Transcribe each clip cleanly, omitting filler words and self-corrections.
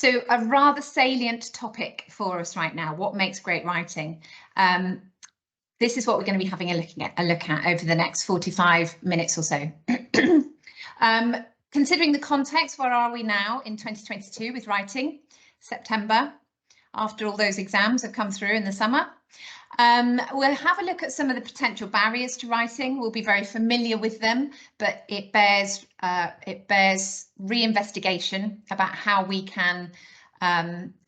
So a rather salient topic for us right now, what makes great writing? This is what we're going to be having a look at over the next 45 minutes or so. Considering the context, where are we now in 2022 with writing? September, after all those exams have come through in the summer. We'll have a look at some of the potential barriers to writing. We'll be very familiar with them, but it bears reinvestigation about how we can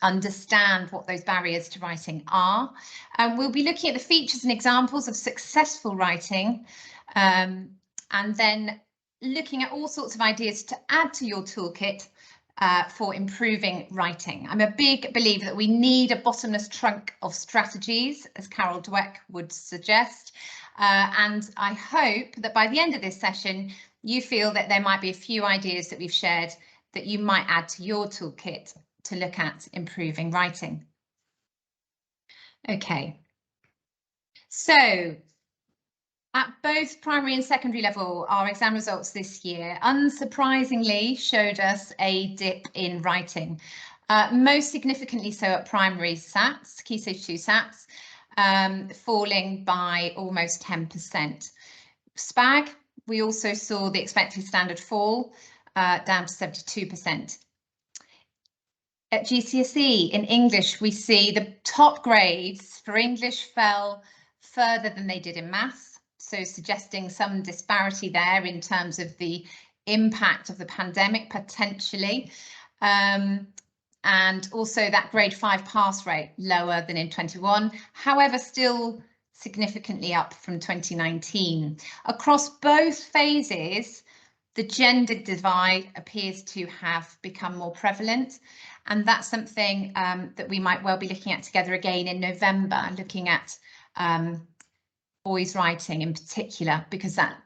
understand what those barriers to writing are. We'll be looking at the features and examples of successful writing, and then looking at all sorts of ideas to add to your toolkit for improving writing. I'm a big believer that we need a bottomless trunk of strategies, as Carol Dweck would suggest. And I hope that by the end of this session, you feel that there might be a few ideas that we've shared that you might add to your toolkit to look at improving writing. Okay. So, at both primary and secondary level, our exam results this year, unsurprisingly, showed us a dip in writing. Most significantly so at primary SATs, Key Stage 2 SATs, falling by almost 10%. SPAG, we also saw the expected standard fall down to 72%. At GCSE in English, we see the top grades for English fell further than they did in maths. So suggesting some disparity there in terms of the impact of the pandemic potentially. And also that grade 5 pass rate lower than in 21, however, still significantly up from 2019. Across both phases, the gender divide appears to have become more prevalent. And that's something that we might well be looking at together again in November, looking at boys writing in particular, because that,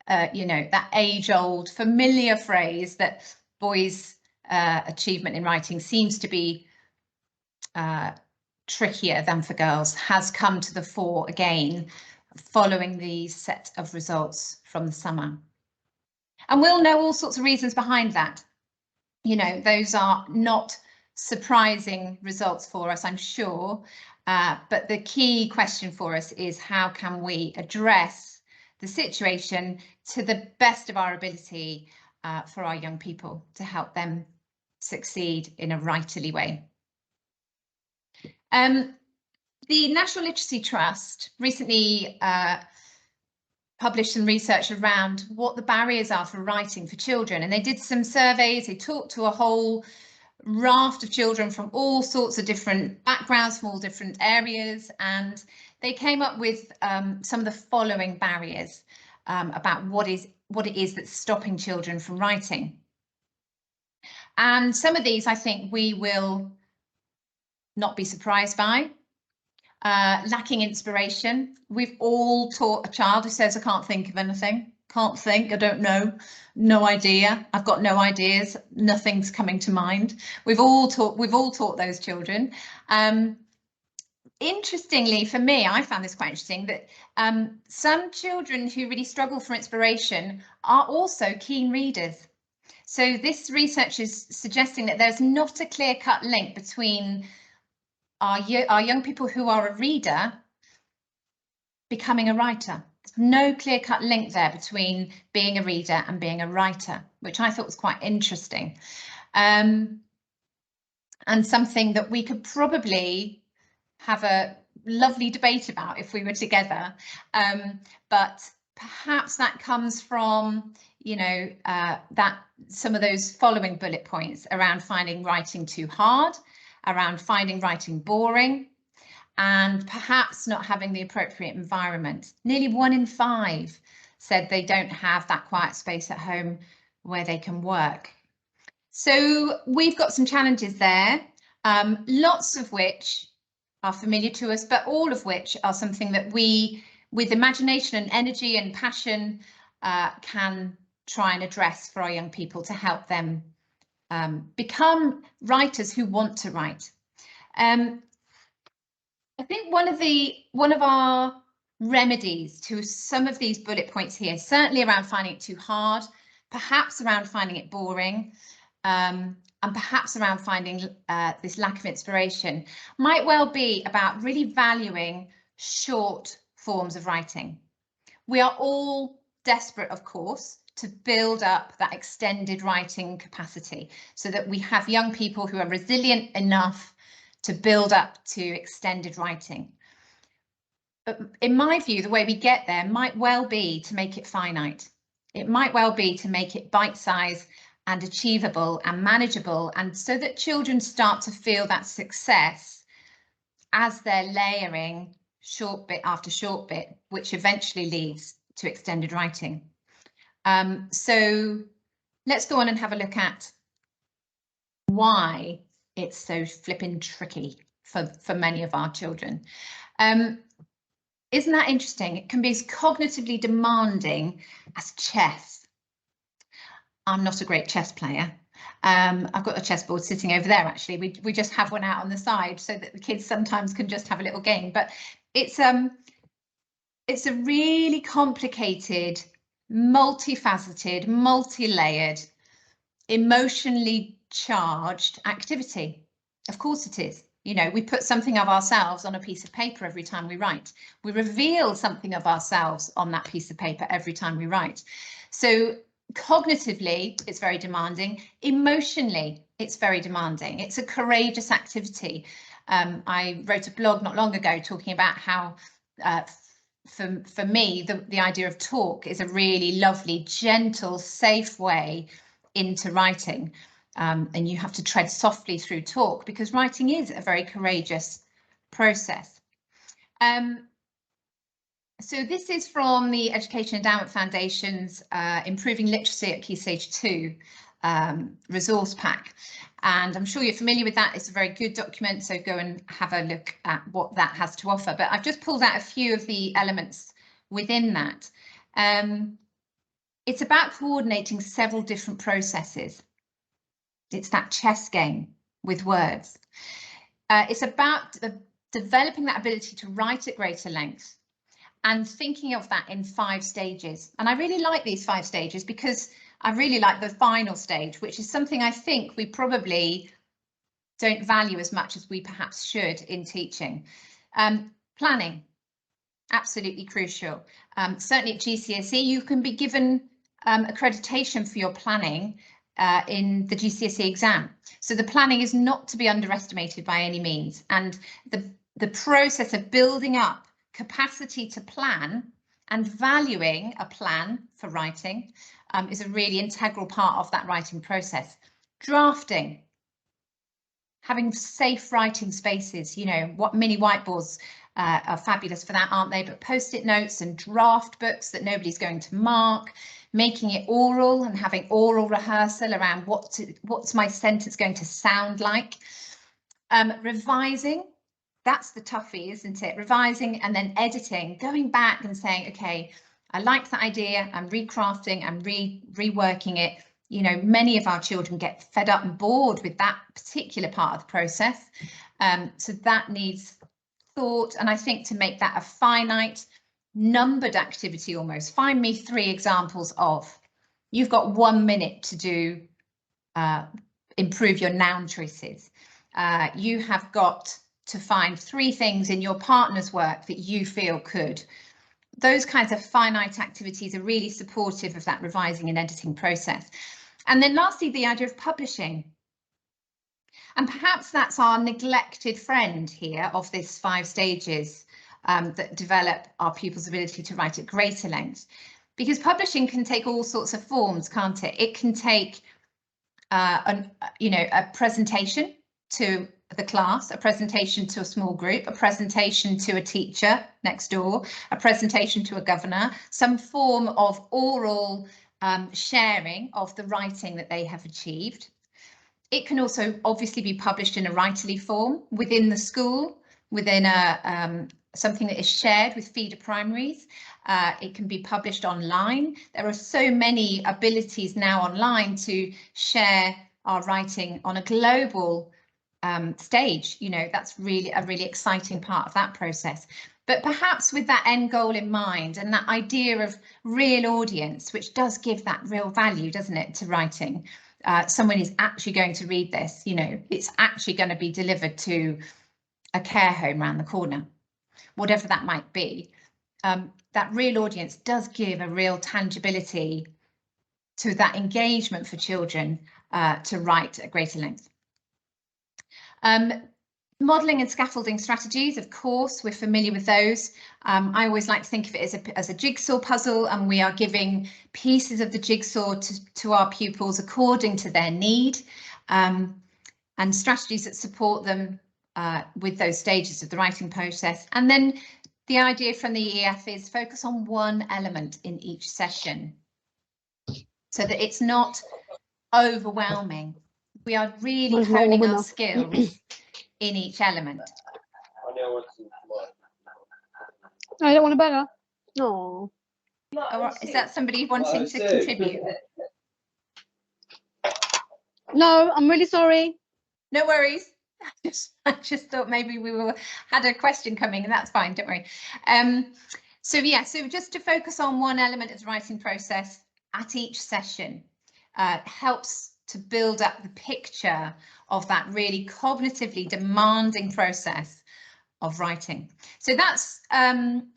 that age-old familiar phrase that boys' achievement in writing seems to be trickier than for girls has come to the fore again following the set of results from the summer. And we'll know all sorts of reasons behind that. Those are not surprising results for us, I'm sure. But the key question for us is how can we address the situation to the best of our ability for our young people to help them succeed in a writerly way. The National Literacy Trust recently published some research around what the barriers are for writing for children, and they did some surveys. They talked to a whole raft of children from all sorts of different backgrounds, from all different areas, and they came up with some of the following barriers about what it is that's stopping children from writing. And some of these I think we will not be surprised by. Lacking inspiration. We've all taught a child who says, I can't think of anything. Can't think, I don't know, no idea, I've got no ideas, nothing's coming to mind. We've all taught those children. Interestingly, for me, I found this quite interesting, that some children who really struggle for inspiration are also keen readers. So this research is suggesting that there's not a clear-cut link between our young people who are a reader becoming a writer. There's no clear-cut link there between being a reader and being a writer, which I thought was quite interesting. And something that we could probably have a lovely debate about if we were together. But perhaps that comes from, that some of those following bullet points around finding writing too hard, around finding writing boring, and perhaps not having the appropriate environment. Nearly 1 in 5 said they don't have that quiet space at home where they can work. So we've got some challenges there, lots of which are familiar to us, but all of which are something that we, with imagination and energy and passion, can try and address for our young people to help them become writers who want to write. I think one of our remedies to some of these bullet points here, certainly around finding it too hard, perhaps around finding it boring, and perhaps around finding this lack of inspiration, might well be about really valuing short forms of writing. We are all desperate, of course, to build up that extended writing capacity so that we have young people who are resilient enough to build up to extended writing. But in my view, the way we get there might well be to make it finite. It might well be to make it bite-sized and achievable and manageable, and so that children start to feel that success as they're layering short bit after short bit, which eventually leads to extended writing. So let's go on and have a look at why it's so flipping tricky for many of our children. Isn't that interesting? It can be as cognitively demanding as chess. I'm not a great chess player. I've got a chessboard sitting over there, actually. We just have one out on the side so that the kids sometimes can just have a little game. But it's a really complicated, multifaceted, multi-layered, emotionally charged activity. Of course it is. You know, we put something of ourselves on a piece of paper every time we write. We reveal something of ourselves on that piece of paper every time we write. So cognitively, it's very demanding. Emotionally, it's very demanding. It's a courageous activity. I wrote a blog not long ago talking about how for me, the idea of talk is a really lovely, gentle, safe way into writing. And you have to tread softly through talk because writing is a very courageous process. So this is from the Education Endowment Foundation's Improving Literacy at Key Stage 2 resource pack. And I'm sure you're familiar with that. It's a very good document, so go and have a look at what that has to offer. But I've just pulled out a few of the elements within that. It's about coordinating several different processes. It's that chess game with words. It's about developing that ability to write at greater length and thinking of that in 5 stages. And I really like these 5 stages because I really like the final stage, which is something I think we probably don't value as much as we perhaps should in teaching. Planning, absolutely crucial. Certainly at GCSE, you can be given accreditation for your planning in the GCSE exam. So the planning is not to be underestimated by any means. And the process of building up capacity to plan and valuing a plan for writing is a really integral part of that writing process. Drafting, having safe writing spaces, you know, what mini whiteboards are fabulous for that, aren't they? But post-it notes and draft books that nobody's going to mark, making it oral and having oral rehearsal around what's my sentence going to sound like. Revising, that's the toughie, isn't it? Revising and then editing, going back and saying, okay, I like that idea, I'm recrafting, I'm reworking it. You know, many of our children get fed up and bored with that particular part of the process. So that needs thought. And I think to make that a finite, numbered activity almost, find me 3 examples of, you've got 1 minute to do, improve your noun choices. You have got to find 3 things in your partner's work that you feel could. Those kinds of finite activities are really supportive of that revising and editing process. And then lastly, the idea of publishing. And perhaps that's our neglected friend here of this 5 stages that develop our pupils' ability to write at greater length. Because publishing can take all sorts of forms, can't it? It can take a presentation to the class, a presentation to a small group, a presentation to a teacher next door, a presentation to a governor, some form of oral sharing of the writing that they have achieved. It can also obviously be published in a writerly form within the school, within something that is shared with feeder primaries. It can be published online. There are so many abilities now online to share our writing on a global stage. You know, that's really a really exciting part of that process. But perhaps with that end goal in mind and that idea of real audience, which does give that real value, doesn't it, to writing, someone is actually going to read this, you know, it's actually going to be delivered to a care home around the corner, whatever that might be. That real audience does give a real tangibility to that engagement for children to write at greater length. Modelling and scaffolding strategies, of course, we're familiar with those. I always like to think of it as a jigsaw puzzle, and we are giving pieces of the jigsaw to our pupils according to their need, and strategies that support them with those stages of the writing process. And then the idea from the EF is focus on one element in each session so that it's not overwhelming. We are really honing our skills in each element. I don't want a burger. No. Or is that somebody wanting to contribute? No, I'm really sorry. No worries. I just thought maybe we had a question coming, and that's fine, don't worry. So yeah, so just to focus on one element of the writing process at each session helps to build up the picture of that really cognitively demanding process of writing. So that's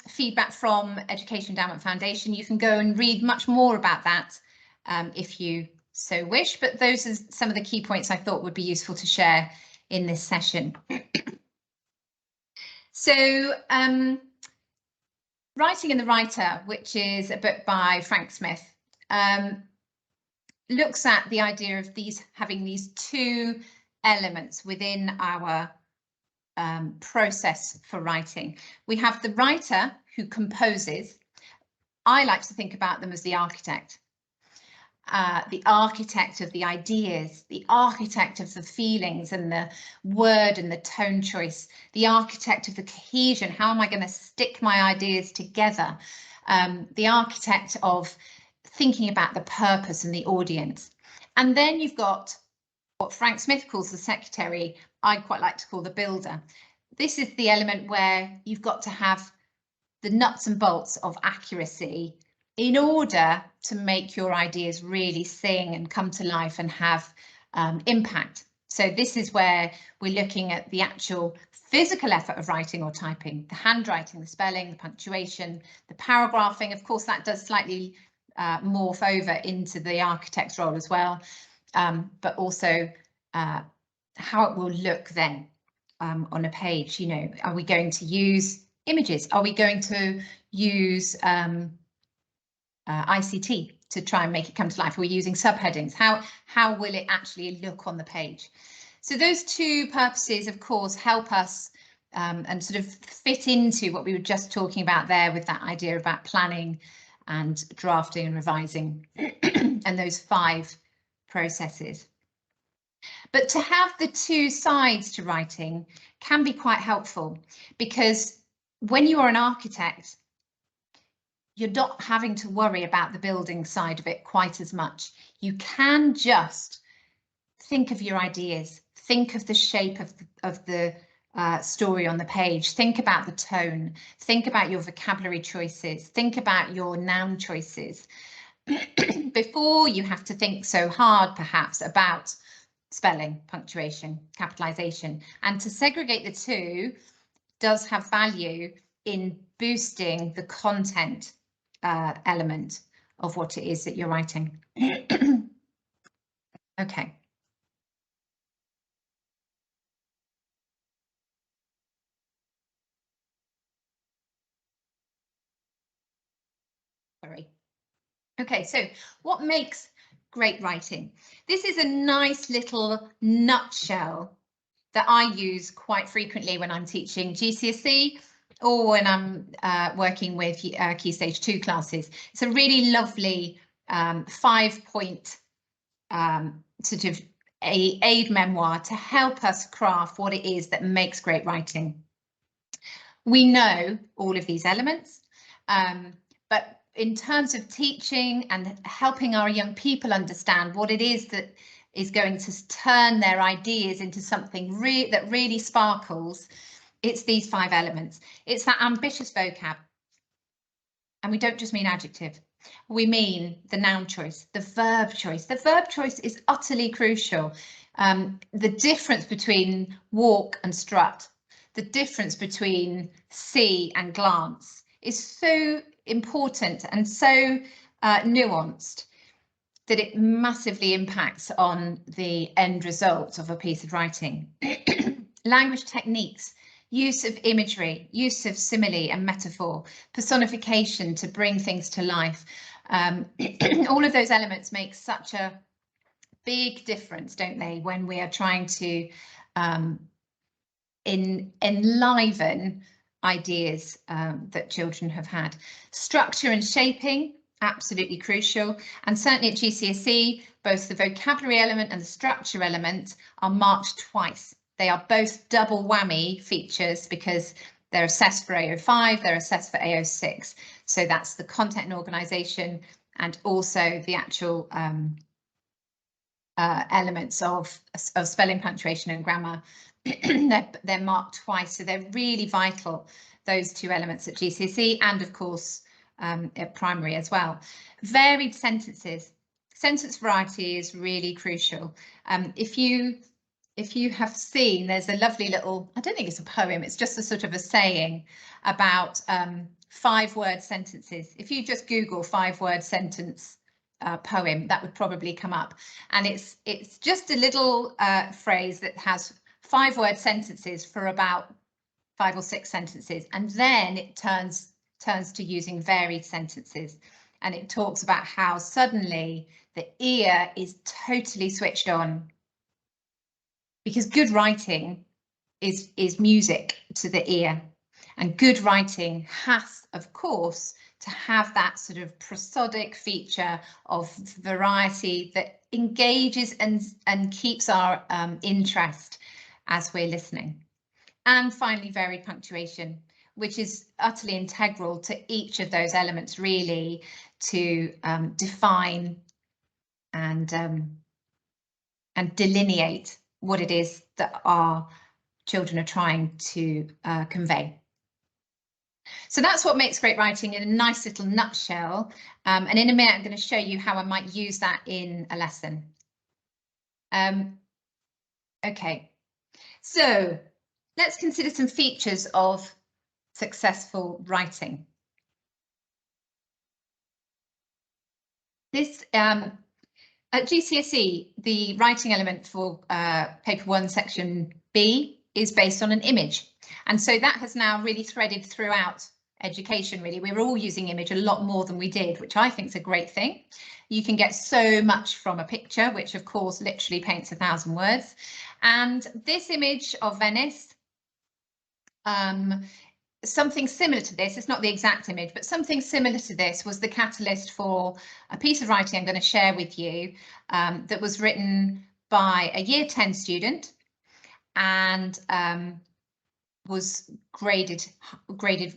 feedback from Education Endowment Foundation. You can go and read much more about that if you so wish, but those are some of the key points I thought would be useful to share in this session. So Writing and the Writer, which is a book by Frank Smith, looks at the idea of having these two elements within our process for writing. We have the writer who composes. I like to think about them as the architect of the ideas, the architect of the feelings and the word and the tone choice, the architect of the cohesion. How am I going to stick my ideas together? The architect of thinking about the purpose and the audience. And then you've got what Frank Smith calls the secretary. I quite like to call the builder. This is the element where you've got to have the nuts and bolts of accuracy in order to make your ideas really sing and come to life and have impact. So this is where we're looking at the actual physical effort of writing or typing, the handwriting, the spelling, the punctuation, the paragraphing. Of course, that does slightly morph over into the architect's role as well, but also how it will look then on a page. You know, are we going to use images? Are we going to use ICT to try and make it come to life? We're using subheadings. How will it actually look on the page? So those two purposes, of course, help us and sort of fit into what we were just talking about there with that idea about planning and drafting and revising and those 5 processes. But to have the two sides to writing can be quite helpful, because when you are an architect, you're not having to worry about the building side of it quite as much. You can just think of your ideas, think of the shape of the story on the page, think about the tone, think about your vocabulary choices, think about your noun choices before you have to think so hard perhaps about spelling, punctuation, capitalization. And to segregate the two does have value in boosting the content element of what it is that you're writing. Okay. Sorry. Okay, so what makes great writing? This is a nice little nutshell that I use quite frequently when I'm teaching GCSE or when I'm working with Key Stage 2 classes. It's a really lovely 5-point sort of aid memoir to help us craft what it is that makes great writing. We know all of these elements, but in terms of teaching and helping our young people understand what it is that is going to turn their ideas into something that really sparkles, it's these 5 elements. It's that ambitious vocab. And we don't just mean adjective. we mean the noun choice, the verb choice. The verb choice is utterly crucial. The difference between walk and strut, the difference between see and glance is so important and so nuanced that it massively impacts on the end result of a piece of writing. Language techniques, use of imagery, use of simile and metaphor, personification to bring things to life. All of those elements make such a big difference, don't they, when we are trying to enliven ideas that children have had. Structure and shaping, absolutely crucial, and certainly at GCSE, both the vocabulary element and the structure element are marked twice. They are both double whammy features because they're assessed for AO5, they're assessed for AO6. So that's the content and organisation and also the actual elements of spelling, punctuation and grammar. they're marked twice, so they're really vital, those two elements at GCSE and of course at primary as well. Varied sentences. Sentence variety is really crucial. If you have seen, there's a lovely little, I don't think it's a poem, it's just a sort of a saying about 5-word sentences. If you just Google 5-word sentence poem, that would probably come up. And it's just a little phrase that has 5-word sentences for about 5 or 6 sentences, and then it turns to using varied sentences, and it talks about how suddenly the ear is totally switched on, because good writing is music to the ear, and good writing has, of course, to have that sort of prosodic feature of variety that engages and keeps our interest as we're listening. And finally, varied punctuation, which is utterly integral to each of those elements, really, to define and delineate what it is that our children are trying to convey. So that's what makes great writing in a nice little nutshell. And in a minute, I'm going to show you how I might use that in a lesson. Okay, so let's consider some features of successful writing. This at GCSE, the writing element for paper 1 section B is based on an image, and so that has now really threaded throughout education. Really, we're all using image a lot more than we did, which I think is a great thing. You can get so much from a picture, which of course literally paints 1,000 words. And this image of Venice, something similar to this, it's not the exact image, but something similar to this was the catalyst for a piece of writing I'm going to share with you that was written by a year 10 student and was graded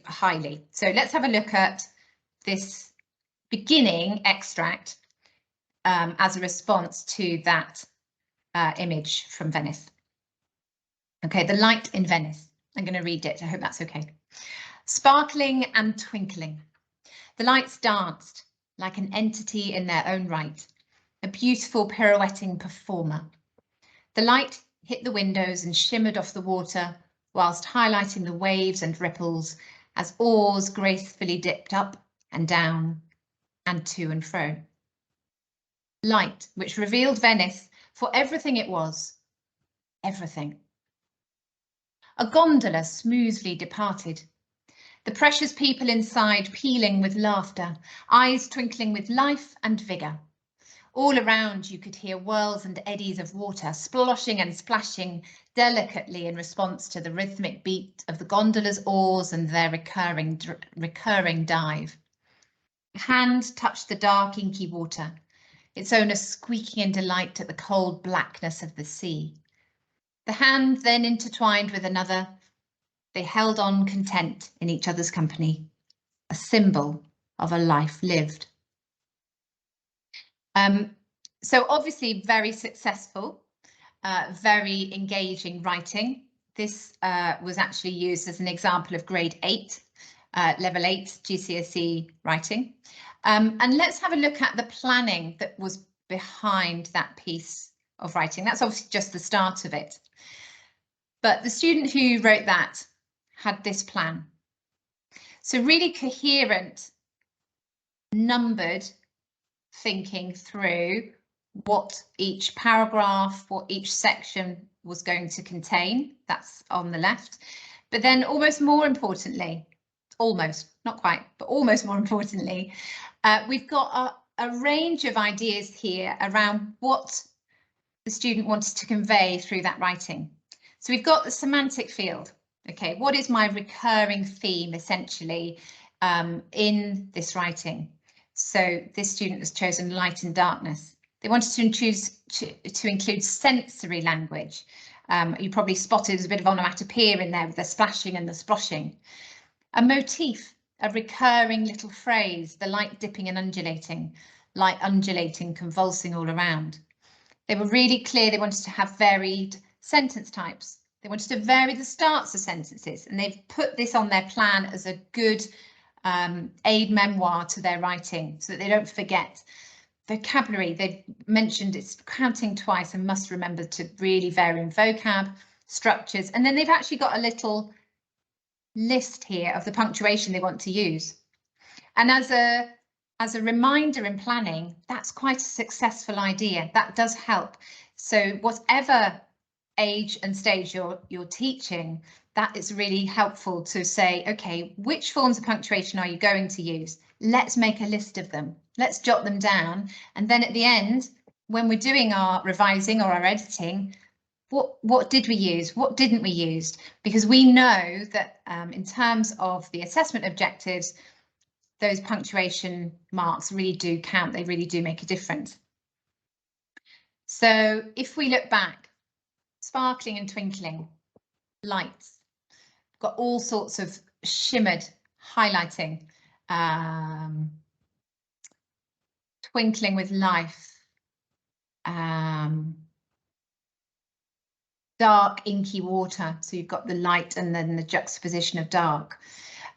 highly. So let's have a look at this beginning extract as a response to that image from Venice. Okay, the light in Venice. I'm going to read it. I hope that's okay. Sparkling and twinkling, the lights danced like an entity in their own right, a beautiful pirouetting performer. The light hit the windows and shimmered off the water, whilst highlighting the waves and ripples as oars gracefully dipped up and down and to and fro. Light which revealed Venice for everything it was, everything. A gondola smoothly departed, the precious people inside pealing with laughter, eyes twinkling with life and vigour. All around you could hear whirls and eddies of water sploshing and splashing delicately in response to the rhythmic beat of the gondola's oars and their recurring dive. A hand touched the dark inky water, its owner squeaking in delight at the cold blackness of the sea. The hand then intertwined with another. They held on content in each other's company, a symbol of a life lived. So obviously very successful, very engaging writing. This was actually used as an example of grade 8 level 8 GCSE writing. And let's have a look at the planning that was behind that piece of writing. That's obviously just the start of it. But the student who wrote that had this plan. So really coherent, numbered thinking through what each paragraph, what each section was going to contain. That's on the left. But then almost more importantly, almost, not quite, but almost more importantly, we've got a range of ideas here around what the student wanted to convey through that writing. So we've got the semantic field. Okay, what is my recurring theme essentially in this writing? So this student has chosen light and darkness. They wanted to include sensory language. You probably spotted there's a bit of onomatopoeia in there with the splashing and the sploshing. A motif, a recurring little phrase, the light dipping and undulating, light undulating, convulsing all around. They were really clear they wanted to have varied sentence types. They wanted to vary the starts of sentences, and they've put this on their plan as a good aid memoir to their writing so that they don't forget. Vocabulary, they've mentioned it's counting twice and must remember to really vary in vocab, structures, and then they've actually got a little list here of the punctuation they want to use. And as a reminder in planning, that's quite a successful idea. That does help. So whatever age and stage you're teaching, that is really helpful to say, okay, which forms of punctuation are you going to use? Let's make a list of them. Let's jot them down. And then at the end, when we're doing our revising or our editing, what did we use? What didn't we use? Because we know that in terms of the assessment objectives, those punctuation marks really do count. They really do make a difference. So if we look back, sparkling and twinkling, lights, got all sorts of shimmered highlighting, twinkling with life, dark inky water, so you've got the light and then the juxtaposition of dark.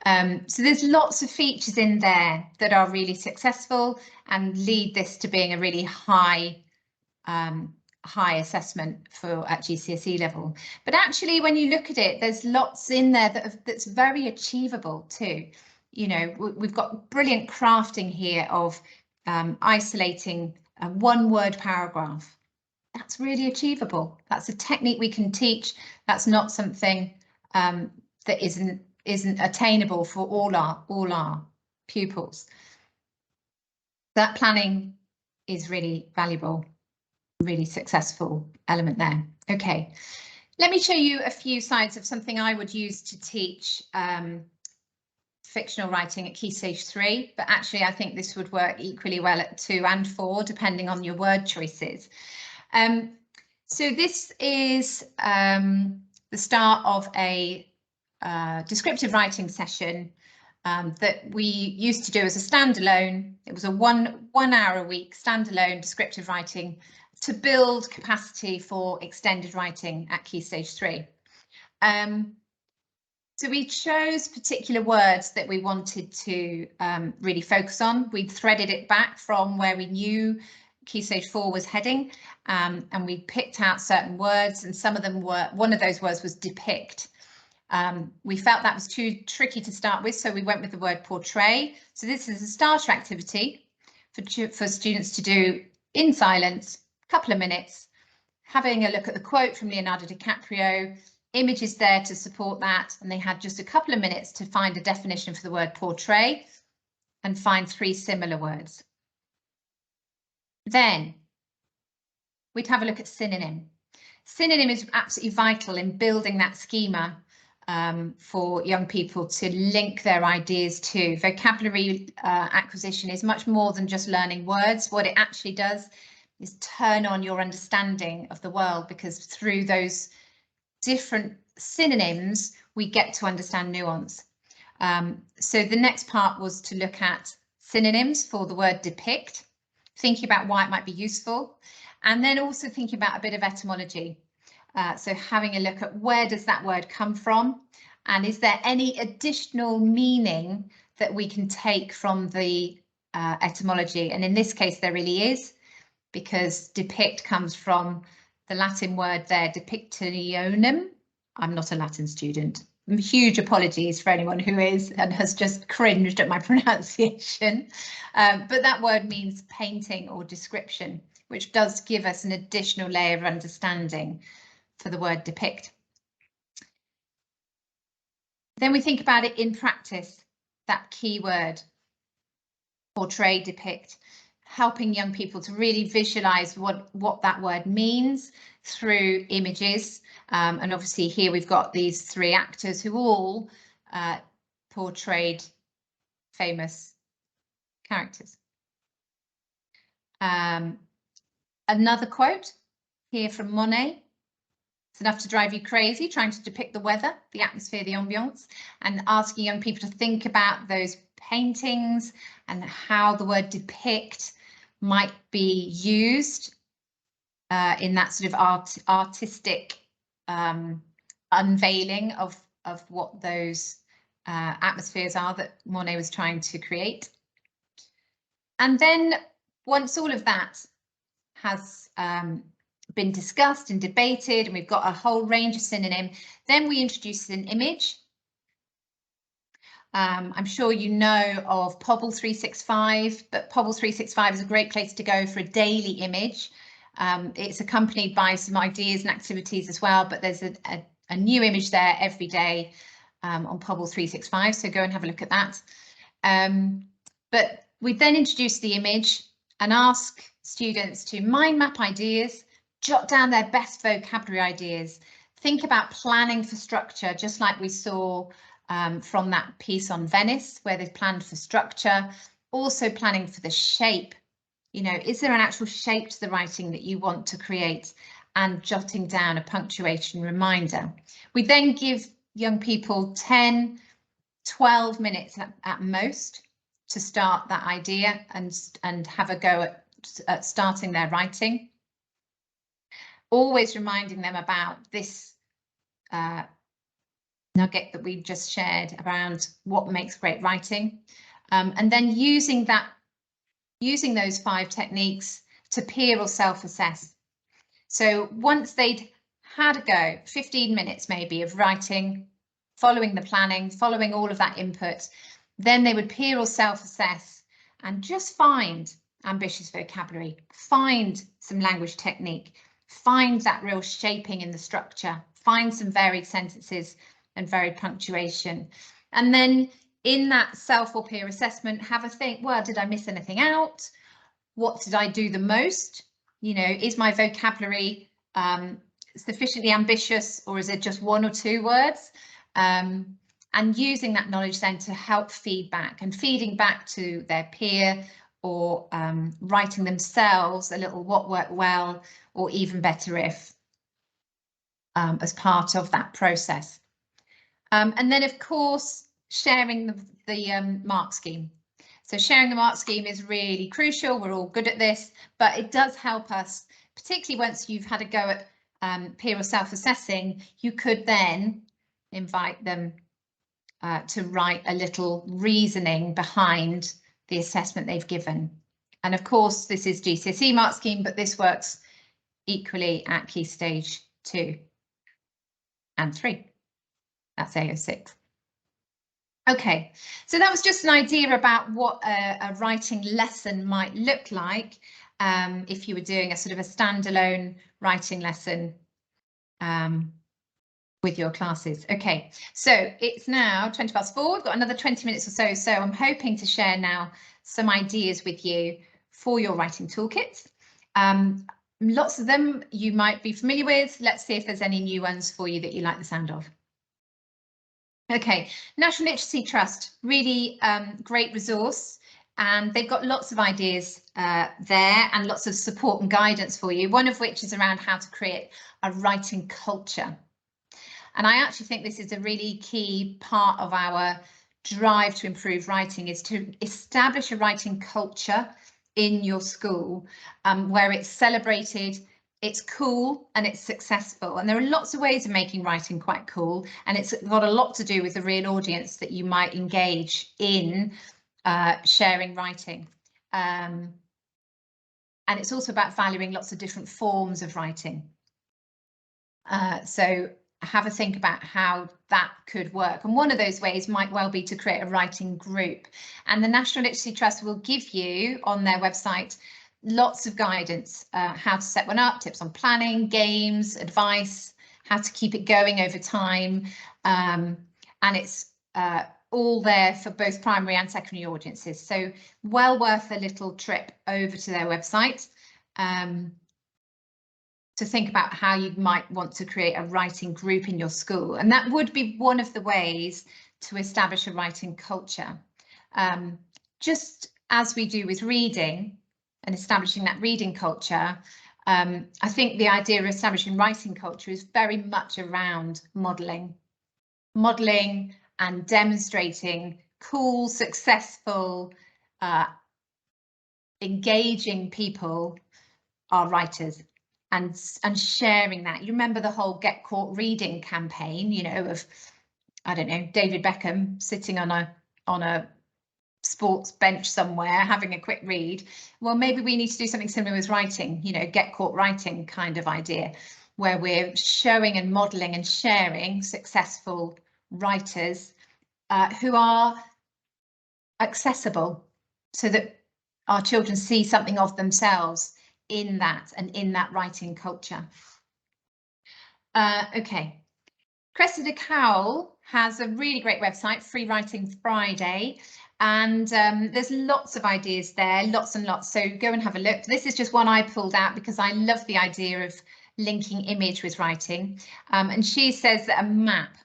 So there's lots of features in there that are really successful and lead this to being a really high assessment for at GCSE level. But actually, when you look at it, there's lots in there that's very achievable too. You know, we've got brilliant crafting here of isolating a one-word paragraph. That's really achievable. That's a technique we can teach. That's not something that isn't attainable for all our pupils. That planning is really valuable, really successful element there. Okay, let me show you a few sides of something I would use to teach fictional writing at Key Stage 3, but actually I think this would work equally well at 2 and 4, depending on your word choices. So this is the start of a descriptive writing session that we used to do as a standalone. It was a one hour a week standalone descriptive writing to build capacity for extended writing at Key Stage 3. So we chose particular words that we wanted to really focus on. We threaded it back from where we knew Key Stage 4 was heading, and we picked out certain words, and some of them were, one of those words was depict. We felt that was too tricky to start with, so we went with the word portray. So this is a starter activity for students to do in silence, a couple of minutes, having a look at the quote from Leonardo DiCaprio, images there to support that, and they had just a couple of minutes to find a definition for the word portray and find 3 similar words. Then we'd have a look at synonym. Synonym is absolutely vital in building that schema for young people to link their ideas to. Vocabulary acquisition is much more than just learning words. What it actually does is turn on your understanding of the world, because through those different synonyms we get to understand nuance. So the next part was to look at synonyms for the word depict, thinking about why it might be useful, and then also thinking about a bit of etymology. So having a look at where does that word come from, And is there any additional meaning that we can take from the etymology? And in this case, there really is, because depict comes from the Latin word there, depictionem. I'm not a Latin student. Huge apologies for anyone who is and has just cringed at my pronunciation. But that word means painting or description, which does give us an additional layer of understanding for the word depict. Then we think about it in practice, that key word, portray, depict, helping young people to really visualize what that word means through images. And obviously here we've got these three actors who all portrayed famous characters. Another quote here from Monet. It's enough to drive you crazy, trying to depict the weather, the atmosphere, the ambience, and asking young people to think about those paintings and how the word depict might be used in that sort of artistic unveiling of what those atmospheres are that Monet was trying to create. And then once all of that has been discussed and debated, and we've got a whole range of synonym, then we introduce an image. I'm sure you know of Pobble 365, but Pobble 365 is a great place to go for a daily image. It's accompanied by some ideas and activities as well, but there's a new image there every day on Pobble 365, so go and have a look at that. But we then introduce the image and ask students to mind map ideas, jot down their best vocabulary ideas, think about planning for structure, just like we saw from that piece on Venice, where they've planned for structure, also planning for the shape. You know, is there an actual shape to the writing that you want to create, and jotting down a punctuation reminder. We then give young people 10, 12 minutes at most to start that idea and have a go at starting their writing. Always reminding them about this nugget that we just shared around what makes great writing, and then using those 5 techniques to peer or self-assess. So once they'd had a go, 15 minutes maybe of writing, following the planning, following all of that input, then they would peer or self-assess and just find ambitious vocabulary, find some language technique, find that real shaping in the structure, find some varied sentences and varied punctuation. And then in that self or peer assessment, have a think, well, did I miss anything out? What did I do the most? You know, is my vocabulary sufficiently ambitious, or is it just 1 or 2 words? And using that knowledge then to help feedback and feeding back to their peer, or writing themselves a little what worked well, or even better if, as part of that process. And then, of course, sharing the mark scheme. So sharing the mark scheme is really crucial. We're all good at this, but it does help us, particularly once you've had a go at peer or self-assessing. You could then invite them to write a little reasoning behind the assessment they've given. And of course, this is GCSE mark scheme, but this works equally at Key Stage 2 and 3. That's AO6. Okay, so that was just an idea about what a writing lesson might look like if you were doing a sort of a standalone writing lesson with your classes. Okay, so it's now 20 past 4. We've got another 20 minutes or so, so I'm hoping to share now some ideas with you for your writing toolkits. Lots of them you might be familiar with. Let's see if there's any new ones for you that you like the sound of. Okay, National Literacy Trust, really great resource, and they've got lots of ideas there and lots of support and guidance for you, one of which is around how to create a writing culture. And I actually think this is a really key part of our drive to improve writing, is to establish a writing culture in your school where it's celebrated it's cool and it's successful. And there are lots of ways of making writing quite cool. And it's got a lot to do with the real audience that you might engage in sharing writing. And it's also about valuing lots of different forms of writing. So have a think about how that could work. And one of those ways might well be to create a writing group. And the National Literacy Trust will give you on their website lots of guidance, how to set one up, tips on planning, games, advice, how to keep it going over time. And it's all there for both primary and secondary audiences. So well worth a little trip over to their website to think about how you might want to create a writing group in your school. And that would be one of the ways to establish a writing culture. Just as we do with reading and establishing that reading culture, I think the idea of establishing writing culture is very much around modelling and demonstrating cool, successful, engaging people are writers. And sharing that. You remember the whole Get Caught Reading campaign, you know, of, I don't know, David Beckham sitting on a sports bench somewhere having a quick read. Well, maybe we need to do something similar with writing, you know, Get Caught Writing kind of idea, where we're showing and modelling and sharing successful writers who are accessible, so that our children see something of themselves in that and in that writing culture. Okay, Cressida Cowell has a really great website, Free Writing Friday, and there's lots of ideas there, lots and lots, so go and have a look. This is just one I pulled out because I love the idea of linking image with writing, and she says that a map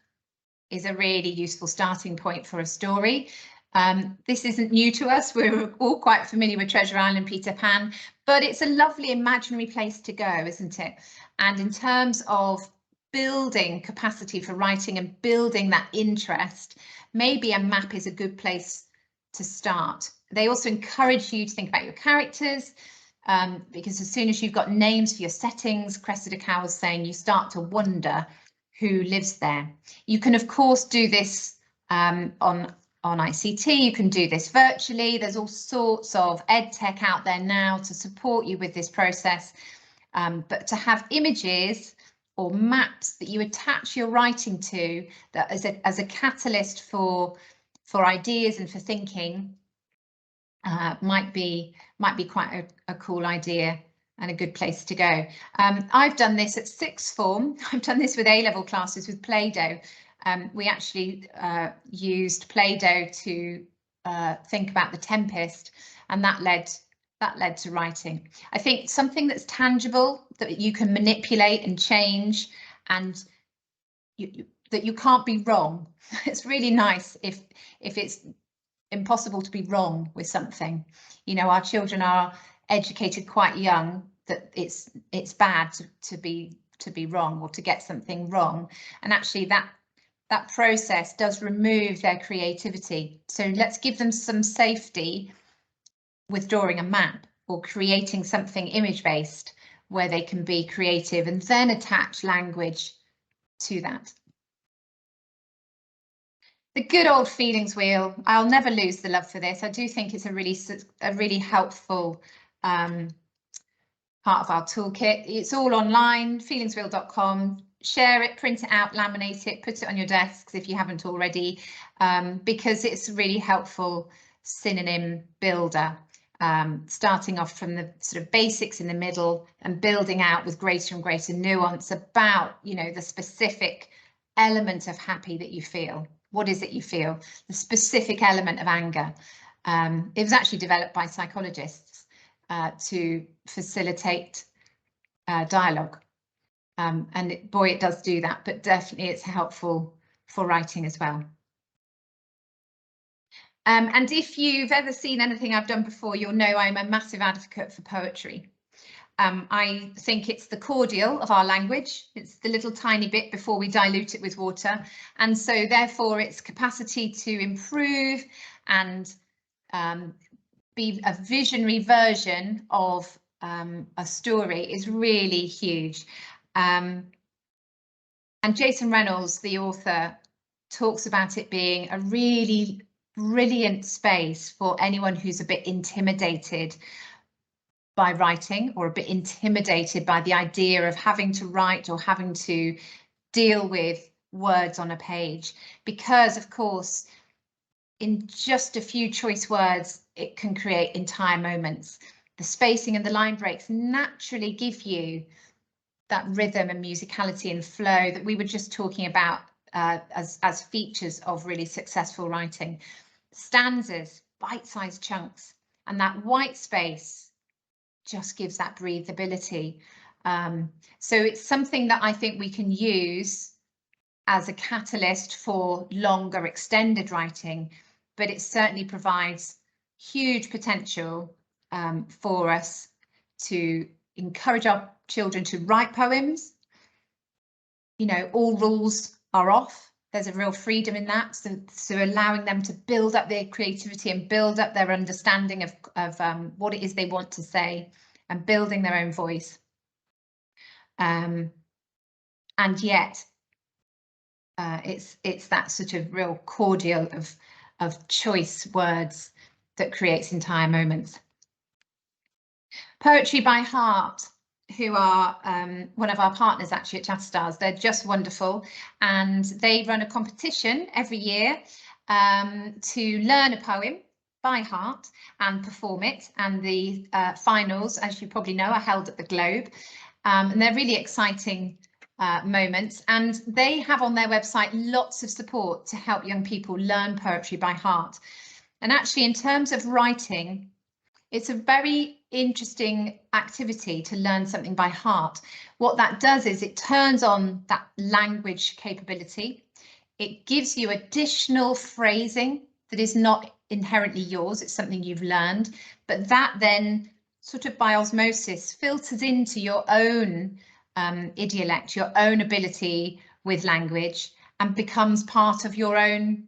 is a really useful starting point for a story. This isn't new to us, we're all quite familiar with Treasure Island, Peter Pan, but it's a lovely imaginary place to go, isn't it? And in terms of building capacity for writing and building that interest, maybe a map is a good place to start. They also encourage you to think about your characters, because as soon as you've got names for your settings, Cressida Cowell's saying you start to wonder who lives there. You can of course do this on ICT, you can do this virtually. There's all sorts of ed tech out there now to support you with this process, but to have images or maps that you attach your writing to, that as a catalyst for ideas and for thinking, might be quite a cool idea and a good place to go. I've done this at sixth form. I've done this with A-level classes with Play-Doh. We actually used Play-Doh to think about The Tempest, and that led to writing. I think something that's tangible, that you can manipulate and change, and that you can't be wrong. It's really nice if it's impossible to be wrong with something. You know, our children are educated quite young that it's bad to be wrong or to get something wrong, and actually that process does remove their creativity. So let's give them some safety with drawing a map or creating something image-based where they can be creative and then attach language to that. The good old feelings wheel. I'll never lose the love for this. I do think it's a really helpful part of our toolkit. It's all online, feelingswheel.com. Share it, print it out, laminate it, put it on your desks if you haven't already, because it's a really helpful synonym builder, starting off from the sort of basics in the middle and building out with greater and greater nuance about, you know, the specific element of happy that you feel. What is it you feel? The specific element of anger. It was actually developed by psychologists to facilitate dialogue. And it does do that, but definitely it's helpful for writing as well. And if you've ever seen anything I've done before, you'll know I'm a massive advocate for poetry. I think it's the cordial of our language. It's the little tiny bit before we dilute it with water. And so therefore its capacity to improve and be a visionary version of a story is really huge. And Jason Reynolds, the author, talks about it being a really brilliant space for anyone who's a bit intimidated by writing, or a bit intimidated by the idea of having to write or having to deal with words on a page, because of course in just a few choice words it can create entire moments. The spacing and the line breaks naturally give you that rhythm and musicality and flow that we were just talking about as features of really successful writing. Stanzas, bite-sized chunks, and that white space just gives that breathability. So it's something that I think we can use as a catalyst for longer extended writing, but it certainly provides huge potential for us to encourage our children to write poems. You know, all rules are off. There's a real freedom in that. So allowing them to build up their creativity and build up their understanding of what it is they want to say, and building their own voice. And yet it's that sort of real cordial of choice words that creates entire moments. Poetry by Heart, who are one of our partners actually at Chatterstars. They're just wonderful, and they run a competition every year to learn a poem by heart and perform it, and the finals, as you probably know, are held at the Globe, and they're really exciting moments, and they have on their website lots of support to help young people learn poetry by heart. And actually, in terms of writing, it's a very interesting activity to learn something by heart. What that does is it turns on that language capability. It gives you additional phrasing that is not inherently yours, it's something you've learned, but that then sort of by osmosis filters into your own idiolect, your own ability with language, and becomes part of your own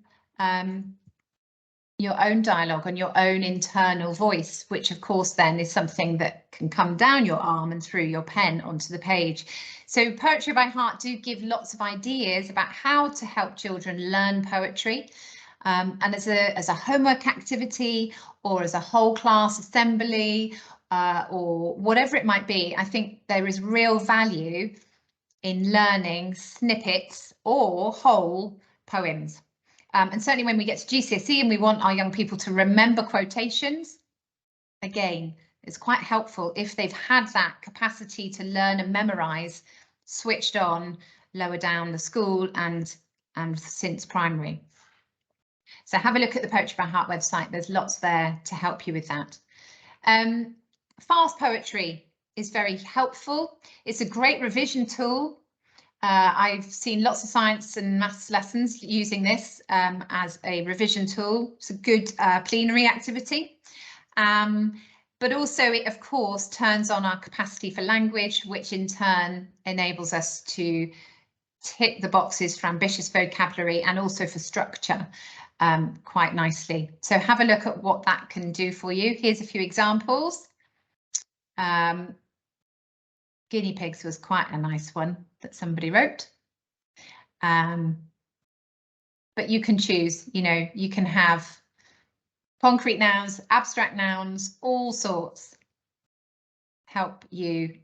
dialogue and your own internal voice, which of course then is something that can come down your arm and through your pen onto the page. So Poetry by Heart do give lots of ideas about how to help children learn poetry, and as a homework activity, or as a whole class assembly, or whatever it might be. I think there is real value in learning snippets or whole poems. And certainly when we get to GCSE and we want our young people to remember quotations, again, it's quite helpful if they've had that capacity to learn and memorise switched on lower down the school and since primary. So have a look at the Poetry by Heart website. There's lots there to help you with that. Fast poetry is very helpful. It's a great revision tool. I've seen lots of science and maths lessons using this as a revision tool. It's a good plenary activity. But also it, of course, turns on our capacity for language, which in turn enables us to tick the boxes for ambitious vocabulary and also for structure quite nicely. So have a look at what that can do for you. Here's a few examples. Guinea pigs was quite a nice one that somebody wrote. But you can choose, you know, you can have concrete nouns, abstract nouns, all sorts help you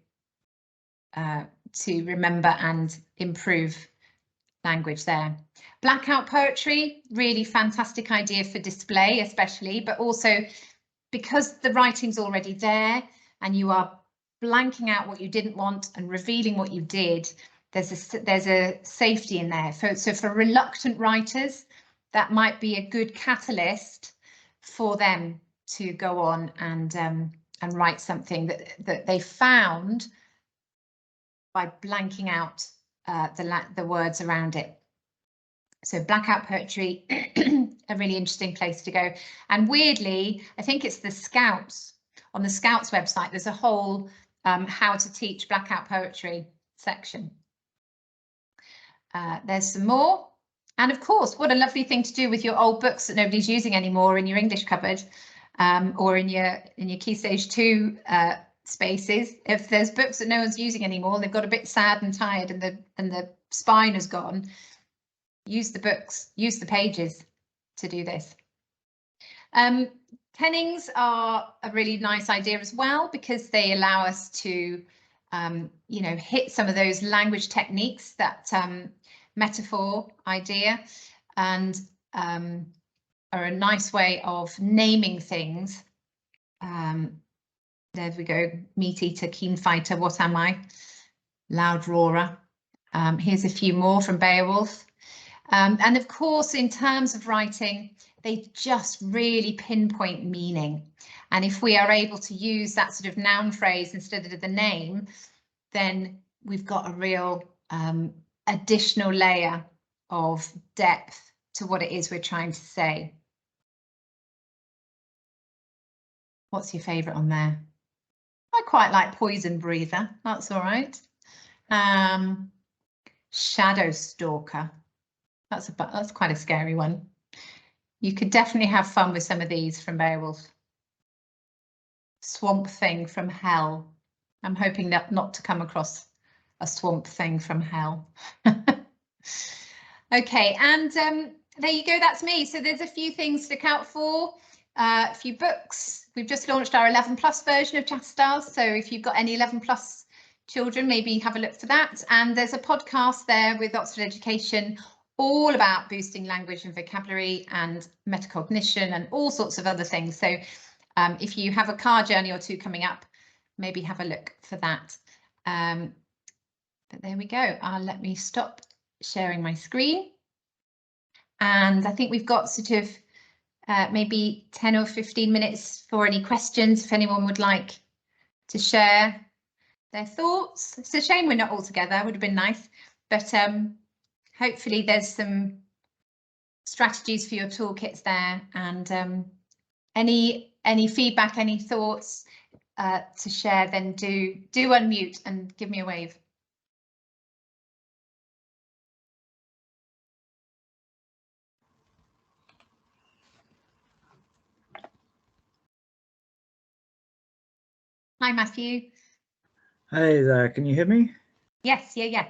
to remember and improve language there. Blackout poetry, really fantastic idea for display especially, but also because the writing's already there and you are blanking out what you didn't want and revealing what you did, there's a safety in there. So for reluctant writers, that might be a good catalyst for them to go on and write something that they found by blanking out the words around it. So blackout poetry, a really interesting place to go. And weirdly, I think it's the Scouts. On the Scouts website, there's a whole how to teach blackout poetry section. There's some more. And of course, what a lovely thing to do with your old books that nobody's using anymore in your English cupboard, or in your Key Stage 2 spaces. If there's books that no one's using anymore, they've got a bit sad and tired and the spine has gone, use the books, use the pages to do this. Kennings are a really nice idea as well, because they allow us to you know, hit some of those language techniques, that metaphor idea, and are a nice way of naming things. There we go, meat eater, keen fighter, what am I? Loud roarer. Here's a few more from Beowulf. And of course, in terms of writing, they just really pinpoint meaning. And if we are able to use that sort of noun phrase instead of the name, then we've got a real additional layer of depth to what it is we're trying to say. What's your favourite on there? I quite like Poison Breather, that's all right. Shadow Stalker, that's quite a scary one. You could definitely have fun with some of these from Beowulf. Swamp Thing from Hell. I'm hoping that not to come across a swamp thing from hell. Okay, and there you go, that's me. So there's a few things to look out for, a few books. We've just launched our 11+ version of Chatterstars, so if you've got any 11+ children, maybe have a look for that. And there's a podcast there with Oxford Education, all about boosting language and vocabulary and metacognition and all sorts of other things. So if you have a car journey or two coming up, maybe have a look for that. But there we go. Let me stop sharing my screen. And I think we've got sort of maybe 10 or 15 minutes for any questions, if anyone would like to share their thoughts. It's a shame we're not all together, would have been nice, but hopefully there's some strategies for your toolkits there, and any feedback, any thoughts to share, then do unmute and give me a wave. Hi, Matthew. Hey there, can you hear me? Yes, yeah.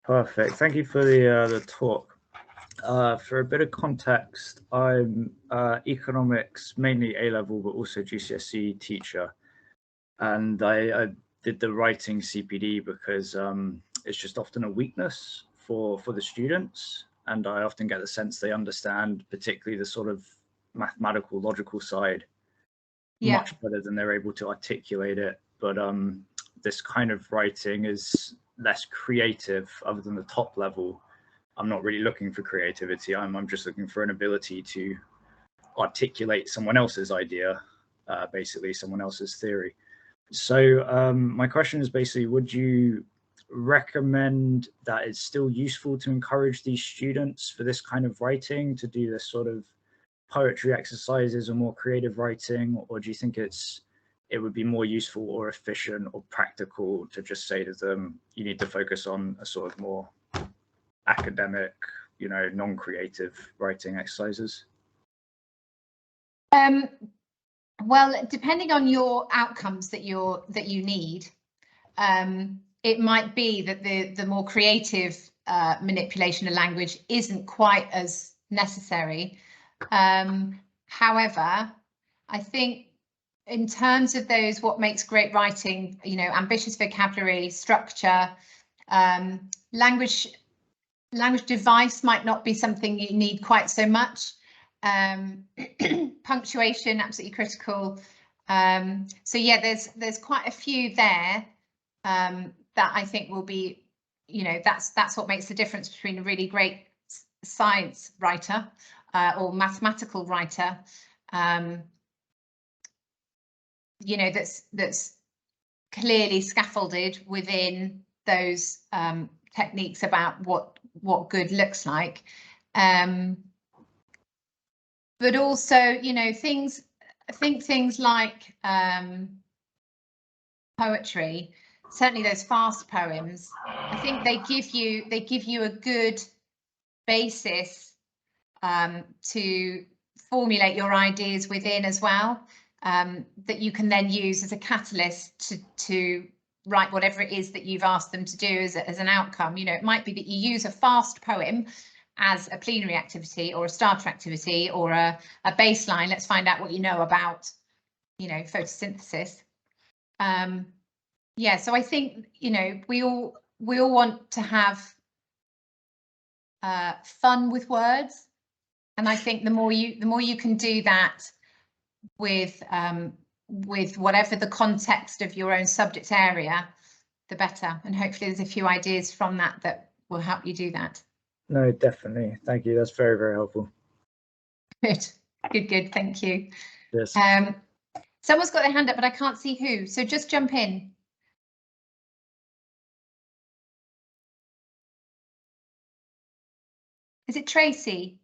Perfect, thank you for the talk. For a bit of context, I'm economics, mainly A-level, but also GCSE teacher. And I did the writing CPD because it's just often a weakness for the students. And I often get the sense they understand, particularly the sort of mathematical, logical side, much better than they're able to articulate it. But this kind of writing is less creative, other than the top level. I'm not really looking for creativity. I'm just looking for an ability to articulate someone else's idea, basically someone else's theory. So my question is basically, would you recommend that it's still useful to encourage these students for this kind of writing, to do this sort of poetry exercises or more creative writing, or do you think it would be more useful or efficient or practical to just say to them, you need to focus on a sort of more academic, you know, non-creative writing exercises? Well, depending on your outcomes that you need, it might be that the more creative manipulation of language isn't quite as necessary. However, I think in terms of those, what makes great writing, you know, ambitious vocabulary, structure, language device might not be something you need quite so much. Punctuation, absolutely critical. So yeah, there's quite a few there that I think will be, you know, that's what makes the difference between a really great science writer or mathematical writer, you know, that's clearly scaffolded within those techniques about what good looks like. But also, you know, things like poetry, certainly those fast poems, I think they give you a good basis to formulate your ideas within as well. that you can then use as a catalyst to write whatever it is that you've asked them to do as an outcome. You know, it might be that you use a fast poem as a plenary activity or a starter activity or a baseline. Let's find out what you know about, you know, photosynthesis. Yeah, so I think, you know, we all want to have fun with words, and I think the more you can do that with whatever the context of your own subject area, the better. And hopefully there's a few ideas from that will help you do that. No, definitely. Thank you. That's very, very helpful. Good. Thank you. Yes. Someone's got their hand up, but I can't see who. So just jump in. Is it Tracy?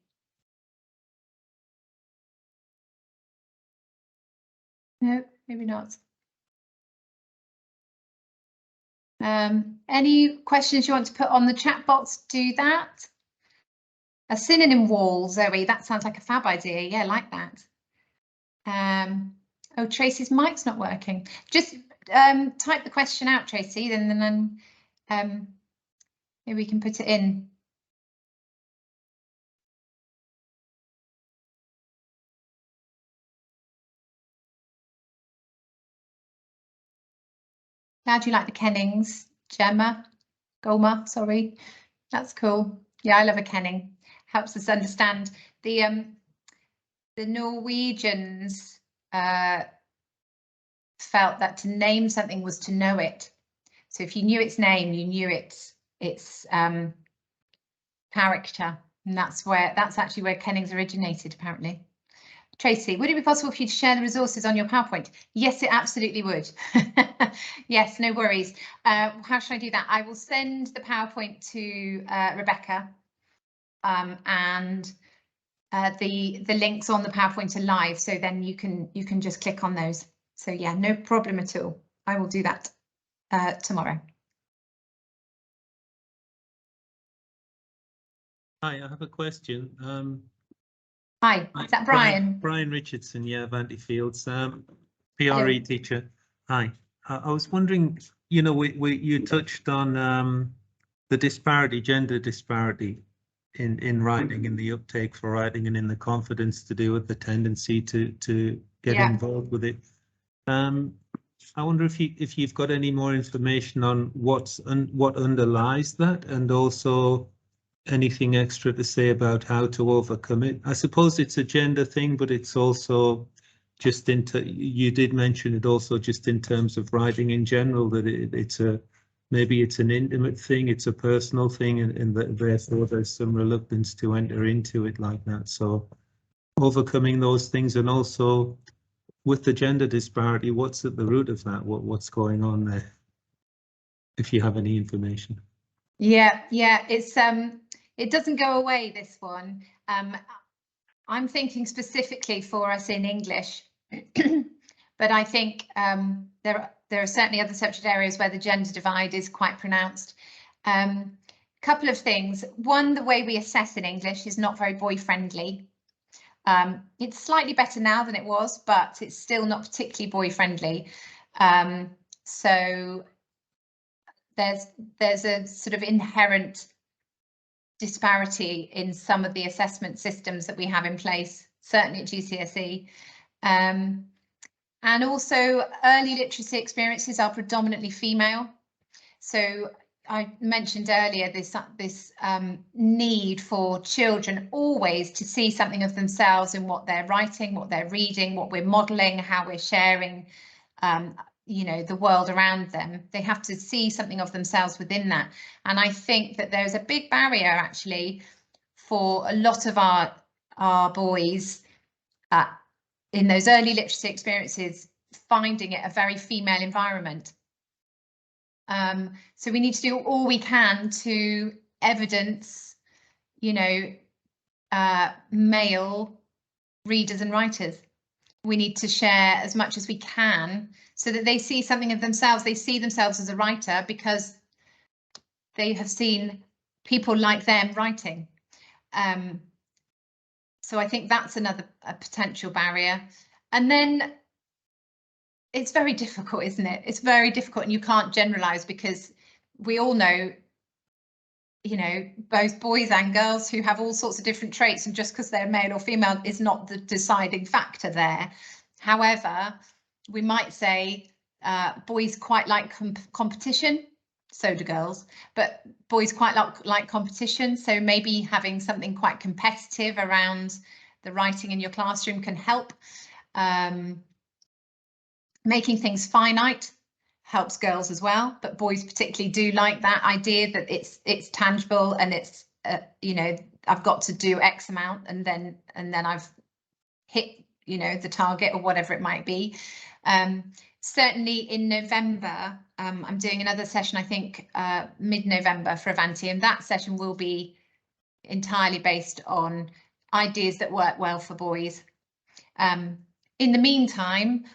No, maybe not. Any questions you want to put on the chat box, do that. A synonym wall, Zoe, that sounds like a fab idea. Yeah, like that. Oh, Tracy's mic's not working. Just type the question out, Tracy, then maybe we can put it in. How do you like the Kennings? Goma, sorry. That's cool. Yeah, I love a Kenning. Helps us understand. The Norwegians felt that to name something was to know it. So if you knew its name, you knew its character, and that's actually where Kennings originated, apparently. Tracy, would it be possible for you to share the resources on your PowerPoint? Yes, it absolutely would. Yes, no worries. How should I do that? I will send the PowerPoint to Rebecca, and the links on the PowerPoint are live, so then you can just click on those. So yeah, no problem at all. I will do that tomorrow. Hi, I have a question. Hi, is that Brian? Brian Richardson, yeah, Vanty Fields, PRE teacher. Hi, I was wondering, you know, you touched on the disparity, gender disparity in writing, in the uptake for writing, and in the confidence to do with the tendency to get involved with it. I wonder if you've got any more information on what underlies that, and also anything extra to say about how to overcome it. I suppose it's a gender thing, but it's also just you did mention it also just in terms of writing in general, that maybe it's an intimate thing, it's a personal thing, and therefore there's some reluctance to enter into it like that. So overcoming those things, and also with the gender disparity, what's at the root of that? What's going on there? If you have any information. Yeah, it's it doesn't go away, this one. I'm thinking specifically for us in English, but I think there are certainly other subject areas where the gender divide is quite pronounced. Couple of things. One, the way we assess in English is not very boy-friendly. It's slightly better now than it was, but it's still not particularly boy-friendly. So there's a sort of inherent disparity in some of the assessment systems that we have in place, certainly at GCSE. And also early literacy experiences are predominantly female. So I mentioned earlier this need for children always to see something of themselves in what they're writing, what they're reading, what we're modelling, how we're sharing, you know, the world around them. They have to see something of themselves within that. And I think that there's a big barrier actually for a lot of our boys in those early literacy experiences, finding it a very female environment. So we need to do all we can to evidence, you know, male readers and writers. We need to share as much as we can so that they see something of themselves. They see themselves as a writer because they have seen people like them writing. So I think that's another potential barrier. And then it's very difficult, isn't it? It's very difficult, and you can't generalize, because we all know, you know, both boys and girls who have all sorts of different traits, and just because they're male or female is not the deciding factor there. However, we might say boys quite like competition, so do girls, but boys quite like competition, so maybe having something quite competitive around the writing in your classroom can help. Making things finite helps girls as well, but boys particularly do like that idea that it's tangible, and it's you know, I've got to do X amount, and then I've hit, you know, the target or whatever it might be. Certainly in November, I'm doing another session, I think mid-November for Avanti, and that session will be entirely based on ideas that work well for boys. In the meantime,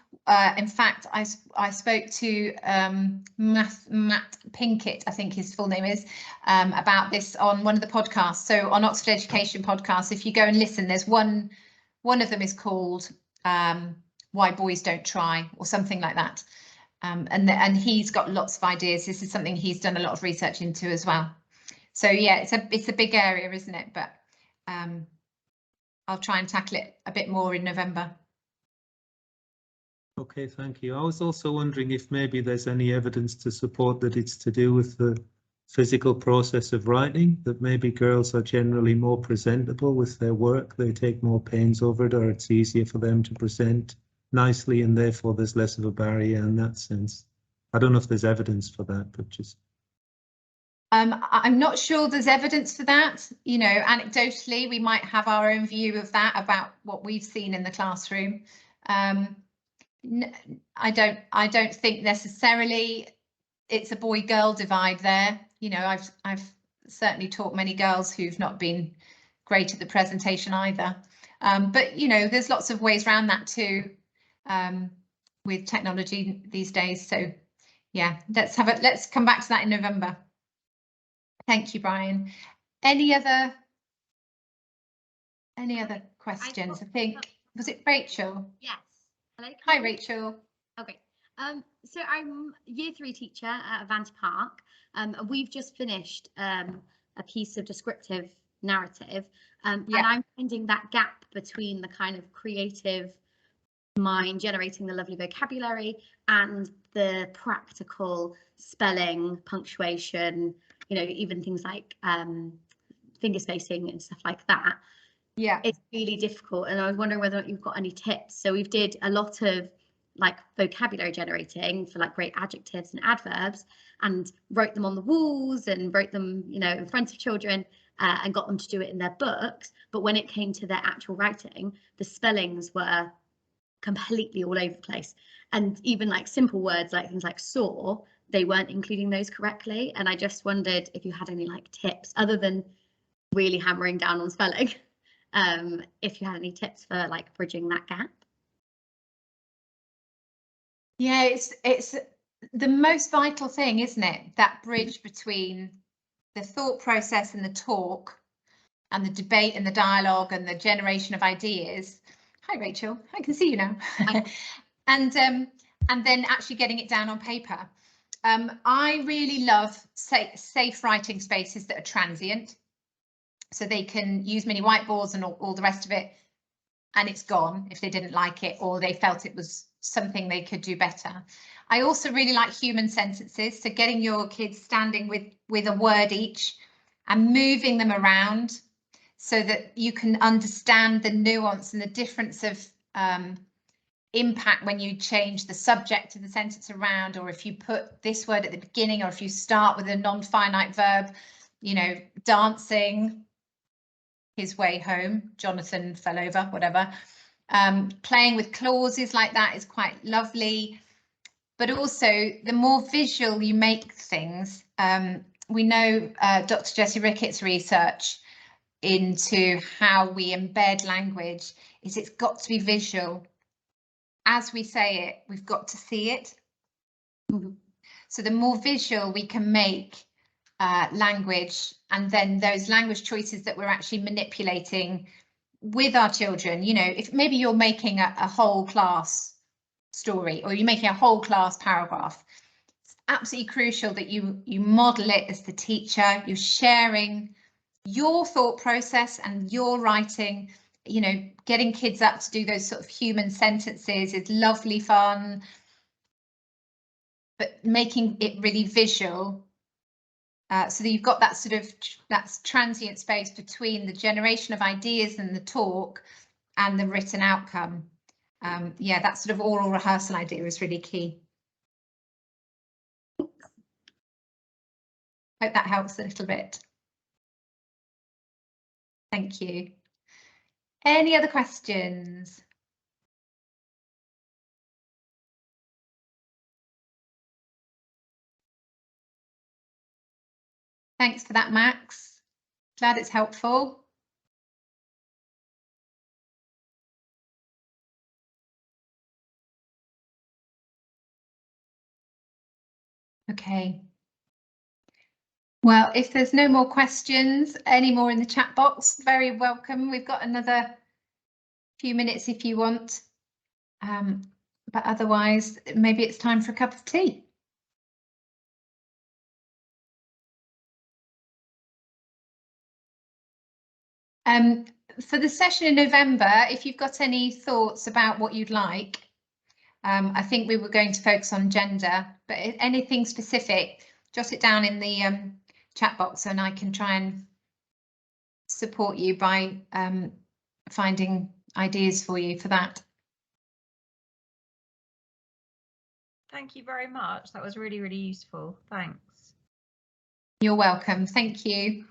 in fact, I spoke to Matt Pinkett, I think his full name is, about this on one of the podcasts. So on Oxford Education podcasts, if you go and listen, there's one of them is called Why Boys Don't Try, or something like that. And he's got lots of ideas. This is something he's done a lot of research into as well. So yeah, it's a big area, isn't it? But I'll try and tackle it a bit more in November. Okay, thank you. I was also wondering if maybe there's any evidence to support that it's to do with the physical process of writing, that maybe girls are generally more presentable with their work, they take more pains over it, or it's easier for them to present nicely, and therefore there's less of a barrier in that sense. I don't know if there's evidence for that, but just... I'm not sure there's evidence for that. You know, anecdotally, we might have our own view of that about what we've seen in the classroom. I don't think necessarily it's a boy-girl divide there. You know, I've certainly taught many girls who've not been great at the presentation either. But you know, there's lots of ways around that too, with technology these days. So yeah, let's come back to that in November. Thank you, Brian. Any other questions? I think, was it Rachel? Yes. Hello. Hi, Rachel. Okay. So I'm year 3 teacher at Avanti Park. We've just finished a piece of descriptive narrative, and I'm finding that gap between the kind of creative mind generating the lovely vocabulary and the practical spelling, punctuation, you know, even things like finger spacing and stuff like that. Yeah, it's really difficult, and I was wondering whether or not you've got any tips. So we've did a lot of like vocabulary generating for like great adjectives and adverbs, and wrote them on the walls and wrote them, you know, in front of children, and got them to do it in their books. But when it came to their actual writing, the spellings were completely all over the place, and even like simple words like things like saw, they weren't including those correctly. And I just wondered if you had any like tips other than really hammering down on spelling. If you had any tips for like bridging that gap. Yeah, it's the most vital thing, isn't it? That bridge between the thought process and the talk, and the debate and the dialogue and the generation of ideas. Hi, Rachel. I can see you now. And then actually getting it down on paper. I really love safe writing spaces that are transient. So they can use mini whiteboards and all the rest of it, and it's gone if they didn't like it or they felt it was something they could do better. I also really like human sentences, so getting your kids standing with a word each and moving them around so that you can understand the nuance and the difference of impact when you change the subject of the sentence around, or if you put this word at the beginning, or if you start with a non-finite verb, you know, dancing his way home, Jonathan fell over, whatever. Playing with clauses like that is quite lovely, but also the more visual you make things. We know Dr. Jessie Ricketts' research into how we embed language is it's got to be visual. As we say it, we've got to see it. Mm-hmm. So the more visual we can make language, and then those language choices that we're actually manipulating with our children, you know, if maybe you're making a whole class story, or you're making a whole class paragraph. It's absolutely crucial that you model it as the teacher. You're sharing your thought process and your writing. You know, getting kids up to do those sort of human sentences is lovely fun, but making it really visual, so that you've got that sort of transient space between the generation of ideas and the talk and the written outcome. Yeah, that sort of oral rehearsal idea is really key. Hope that helps a little bit. Thank you. Any other questions? Thanks for that, Max. Glad it's helpful. Okay. Well, if there's no more questions, any more in the chat box, very welcome. We've got another few minutes if you want. But otherwise, maybe it's time for a cup of tea. For the session in November, if you've got any thoughts about what you'd like, I think we were going to focus on gender, but anything specific, jot it down in the chat box and I can try and support you by finding ideas for you for that. Thank you very much. That was really, really useful. Thanks. You're welcome. Thank you.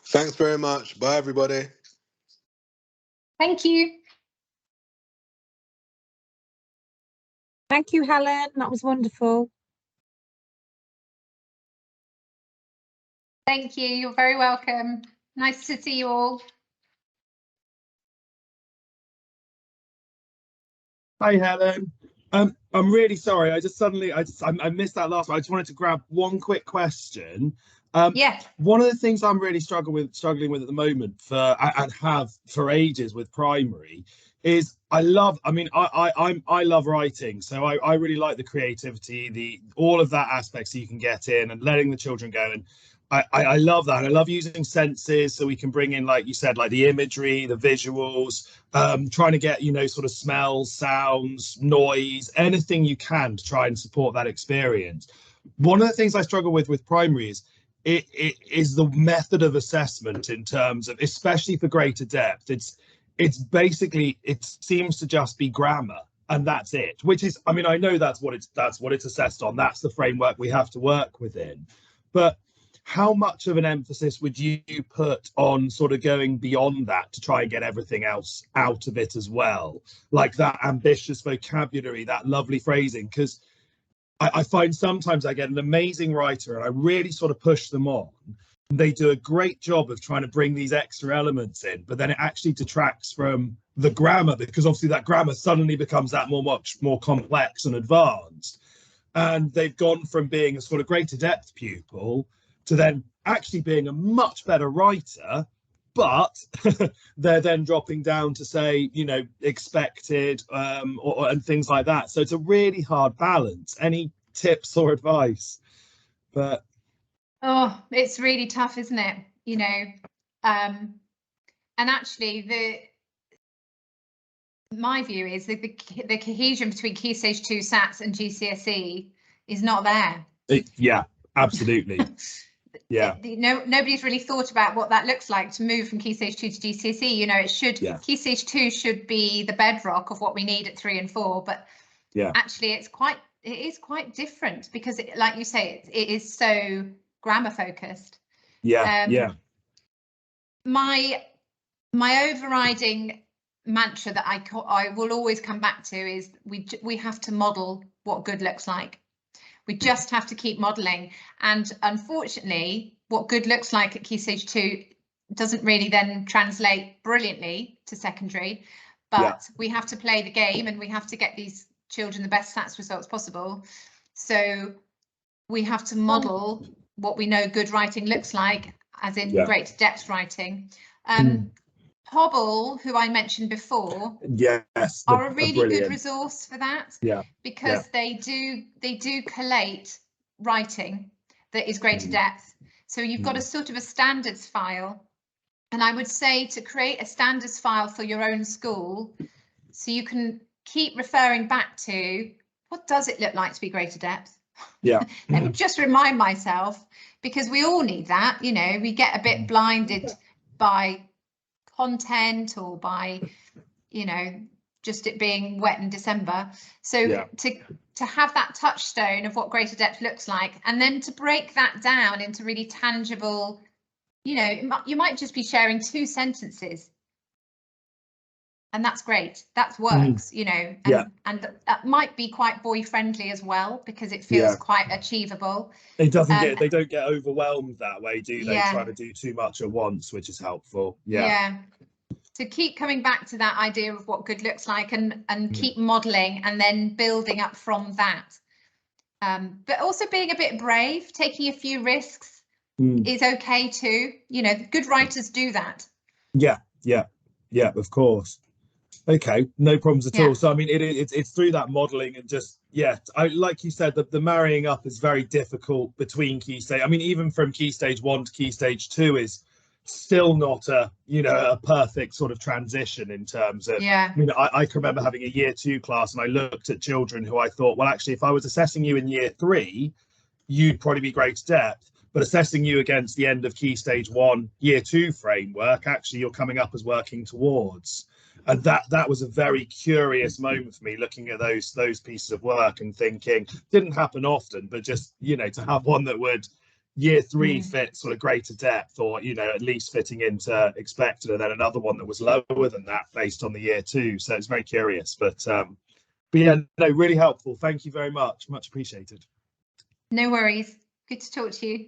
Thanks very much. Bye, everybody. Thank you. Thank you, Helen. That was wonderful. Thank you. You're very welcome. Nice to see you all. Hi, Helen. I'm really sorry. I missed that last one. I just wanted to grab one quick question. Yeah. One of the things I'm really struggling with at the moment and have for ages with primary is I love writing. So I really like the creativity, all of that aspect so you can get in and letting the children go. And I love that. I love using senses so we can bring in, like you said, like the imagery, the visuals, trying to get, sort of smells, sounds, noise, anything you can to try and support that experience. One of the things I struggle with primary is it is the method of assessment in terms of, especially for greater depth. It's basically, it seems to just be grammar and that's it, which is, I mean, I know that's what it's assessed on. That's the framework we have to work within. But how much of an emphasis would you put on sort of going beyond that to try and get everything else out of it as well? Like that ambitious vocabulary, that lovely phrasing, because I find sometimes I get an amazing writer and I really sort of push them on. They do a great job of trying to bring these extra elements in, but then it actually detracts from the grammar, because obviously that grammar suddenly becomes that much more complex and advanced. And they've gone from being a sort of greater depth pupil to then actually being a much better writer, but they're then dropping down to say, expected and things like that. So it's a really hard balance. Any tips or advice? But oh, it's really tough, isn't it? And actually my view is that the cohesion between Key Stage 2 SATs and GCSE is not there. Yeah, absolutely. Yeah. Nobody's really thought about what that looks like to move from Key Stage 2 to GCSE. It should, Key Stage 2 should be the bedrock of what we need at 3 and 4, but actually it is quite different because like you say, it is so grammar focused. My overriding mantra that I will always come back to is we have to model what good looks like. We just have to keep modelling, and unfortunately what good looks like at Key Stage 2 doesn't really then translate brilliantly to secondary, but we have to play the game and we have to get these children the best stats results possible. So we have to model what we know good writing looks like, as in great depth writing. Hobble, who I mentioned before, yes, are a really good brilliant resource for that. Yeah, because they do collate writing that is greater depth. So you've got a sort of a standards file, and I would say to create a standards file for your own school, so you can keep referring back to what does it look like to be greater depth. Yeah. Let me just remind myself, because we all need that. You know, we get a bit blinded by content or by, you know, just it being wet in December. So to have that touchstone of what greater depth looks like, and then to break that down into really tangible, you know, you might just be sharing 2 sentences. And that's great. That works, you know, and that might be quite boy friendly as well, because it feels quite achievable. It doesn't they don't get overwhelmed that way, do they? Trying to do too much at once, which is helpful. To keep coming back to that idea of what good looks like, and keep modeling and then building up from that. But also being a bit brave, taking a few risks is okay too. You know, good writers do that. Yeah, of course. Okay, no problems at all. So I mean, it's through that modeling and just I like you said, the marrying up is very difficult between key stage. I mean, even from key stage 1 to key stage 2 is still not a perfect sort of transition in terms of I mean, I can remember having a year 2 class, and I looked at children who I thought, well, actually, if I was assessing you in year 3, you'd probably be great depth, but assessing you against the end of key stage 1 year 2 framework, actually you're coming up as working towards. And that was a very curious moment for me, looking at those pieces of work and thinking, didn't happen often, but just, you know, to have one that would year 3 fit sort of greater depth, or, you know, at least fitting into expected, and then another one that was lower than that based on the year 2. So it's very curious, but yeah, no, really helpful. Thank you very much. Much appreciated. No worries. Good to talk to you.